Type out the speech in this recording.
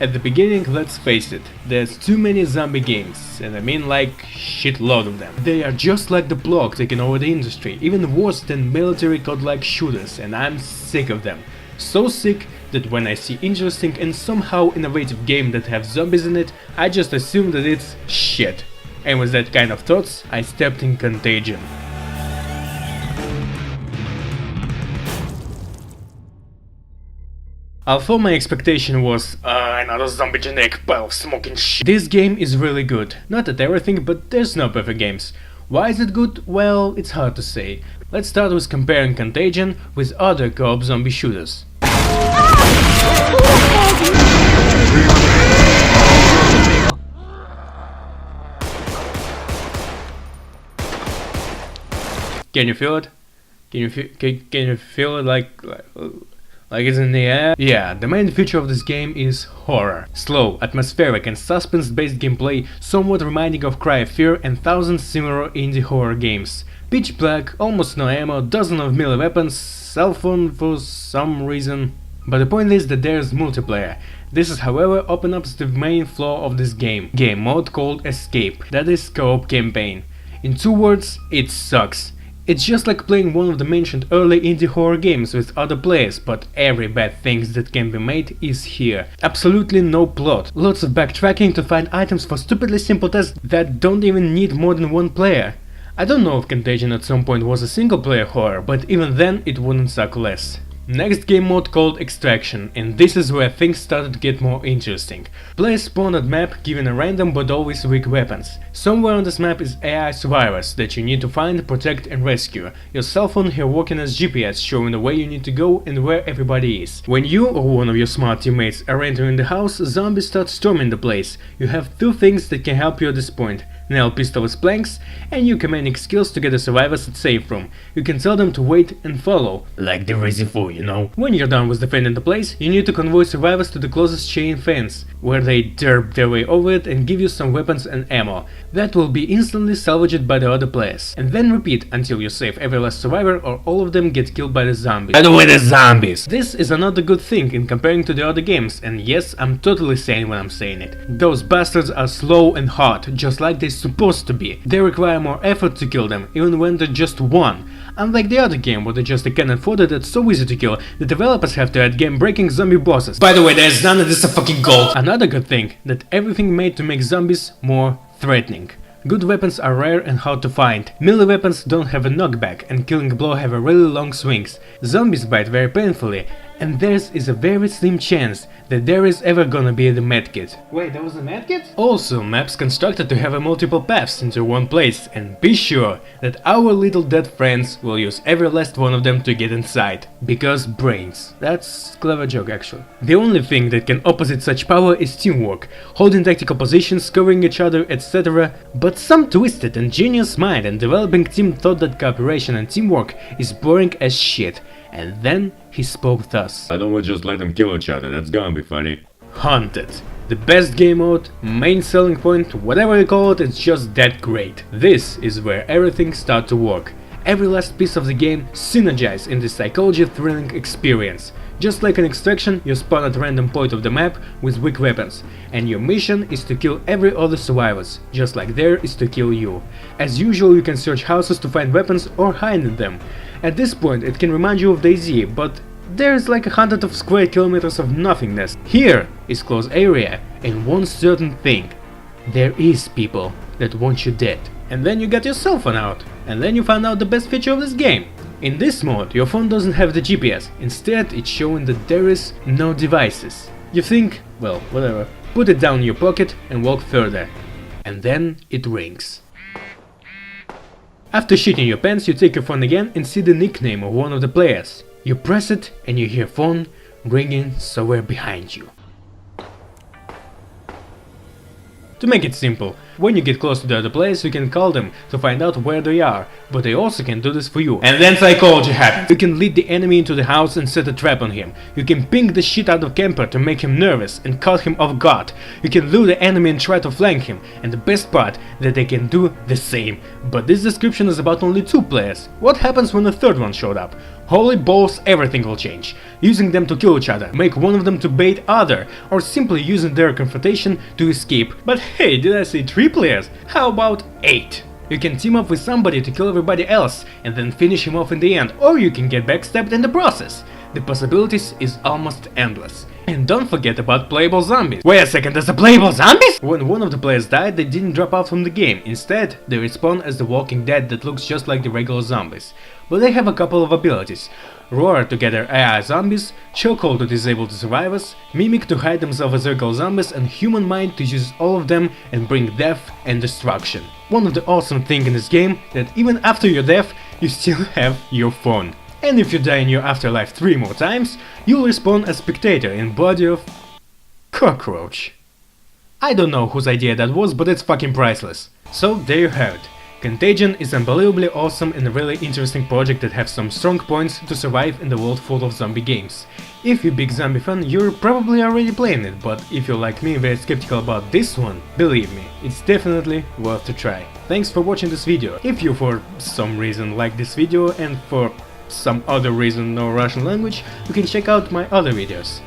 At the beginning, let's face it, there's too many zombie games, and I mean like shitload of them. They are just like the plague taking over the industry, even worse than military code-like shooters, and I'm sick of them. So sick that when I see interesting and somehow innovative game that have zombies in it, I just assume that it's shit. And with that kind of thoughts, I stepped in Contagion. Although my expectation was another zombie generic pile of smoking shit. This game is really good. Not at everything, but there's no perfect games. Why is it good? Well, it's hard to say. Let's start with comparing Contagion with other co-op zombie shooters. Can you feel it? Can you feel it like it's in the air? Yeah, the main feature of this game is horror. Slow, atmospheric and suspense-based gameplay, somewhat reminding of Cry of Fear and thousands similar indie horror games. Pitch black, almost no ammo, dozens of melee weapons, cell phone for some reason. But the point is that there's multiplayer. This is however opens up the main flaw of this game mode called Escape, that is co-op campaign. In 2 words, it sucks. It's just like playing one of the mentioned early indie horror games with other players, but every bad thing that can be made is here. Absolutely no plot, lots of backtracking to find items for stupidly simple tasks that don't even need more than one player. I don't know if Contagion at some point was a single player horror, but even then it wouldn't suck less. Next game mode called Extraction, and this is where things started to get more interesting. Players spawn at map given a random but always weak weapons. Somewhere on this map is AI survivors that you need to find, protect and rescue. Your cell phone here working as GPS showing the way you need to go and where everybody is. When you or one of your smart teammates are entering the house, zombies start storming the place. You have 2 things that can help you at this point. Nail pistol with planks, and new commanding skills to get the survivors at safe room. You can tell them to wait and follow, like the Resi 4, you know. When you're done with defending the place, you need to convoy survivors to the closest chain fence, where they derp their way over it and give you some weapons and ammo. That will be instantly salvaged by the other players. And then repeat until you save every last survivor or all of them get killed by the zombies. By the way, the zombies! This is another good thing in comparing to the other games, and yes, I'm totally sane when I'm saying it. Those bastards are slow and hard, just like they supposed to be. They require more effort to kill them, even when they're just one. Unlike the other game where they're just a cannon fodder that's so easy to kill, the developers have to add game-breaking zombie bosses. By the way, there's none of this a fucking gold. Another good thing, that everything made to make zombies more threatening. Good weapons are rare and hard to find. Melee weapons don't have a knockback and killing blow have a really long swings. Zombies bite very painfully, and theirs is a very slim chance that there is ever gonna be the medkit. Wait, there was a medkit? Also, maps constructed to have a multiple paths into one place, and be sure that our little dead friends will use every last one of them to get inside. Because brains. That's clever joke actually. The only thing that can opposite such power is teamwork, holding tactical positions, covering each other, etc. But some twisted and genius mind and developing team thought that cooperation and teamwork is boring as shit. And then he spoke thus. I don't want to just let them kill each other, that's gonna be funny. Haunted. The best game mode, main selling point, whatever you call it, it's just that great. This is where everything starts to work. Every last piece of the game synergizes in this psychology thrilling experience. Just like an Extraction, you spawn at a random point of the map with weak weapons, and your mission is to kill every other survivors, just like there is to kill you. As usual, you can search houses to find weapons or hide in them. At this point it can remind you of DayZ, but there's like 100 of square kilometers of nothingness. Here is closed area, and one certain thing. There is people that want you dead. And then you get your cell phone out, and then you find out the best feature of this game. In this mode, your phone doesn't have the GPS, instead it's showing that there is no devices. You think, well, whatever, put it down in your pocket and walk further. And then it rings. After shitting your pants, you take your phone again and see the nickname of one of the players. You press it and you hear phone ringing somewhere behind you. To make it simple, When you get close to the other players, you can call them to find out where they are, but they also can do this for you. And then psychology happens. You can lead the enemy into the house and set a trap on him. You can ping the shit out of Camper to make him nervous and caught him off guard. You can lure the enemy and try to flank him, and the best part, that they can do the same. But this description is about only 2 players. What happens when a third one showed up? Holy balls, everything will change. Using them to kill each other, make one of them to bait other, or simply using their confrontation to escape. But hey, did I say 3 players? How about 8? You can team up with somebody to kill everybody else and then finish him off in the end, or you can get backstabbed in the process. The possibilities is almost endless. And don't forget about playable zombies. Wait a second, there's a playable zombies? When one of the players died, they didn't drop out from the game. Instead, they respawn as the Walking Dead that looks just like the regular zombies. But they have a couple of abilities. Roar to gather AI zombies, Chokehold to disable the survivors, Mimic to hide themselves as regular zombies, and Human Mind to use all of them and bring death and destruction. One of the awesome things in this game, that even after your death, you still have your phone. And if you die in your afterlife 3 more times, you'll respawn as spectator in body of cockroach. I don't know whose idea that was, but it's fucking priceless. So there you have it. Contagion is unbelievably awesome and a really interesting project that has some strong points to survive in the world full of zombie games. If you're a big zombie fan, you're probably already playing it, but if you're like me, very skeptical about this one, believe me, it's definitely worth to try. Thanks for watching this video. If you for some reason like this video and for some other reason know Russian language, you can check out my other videos.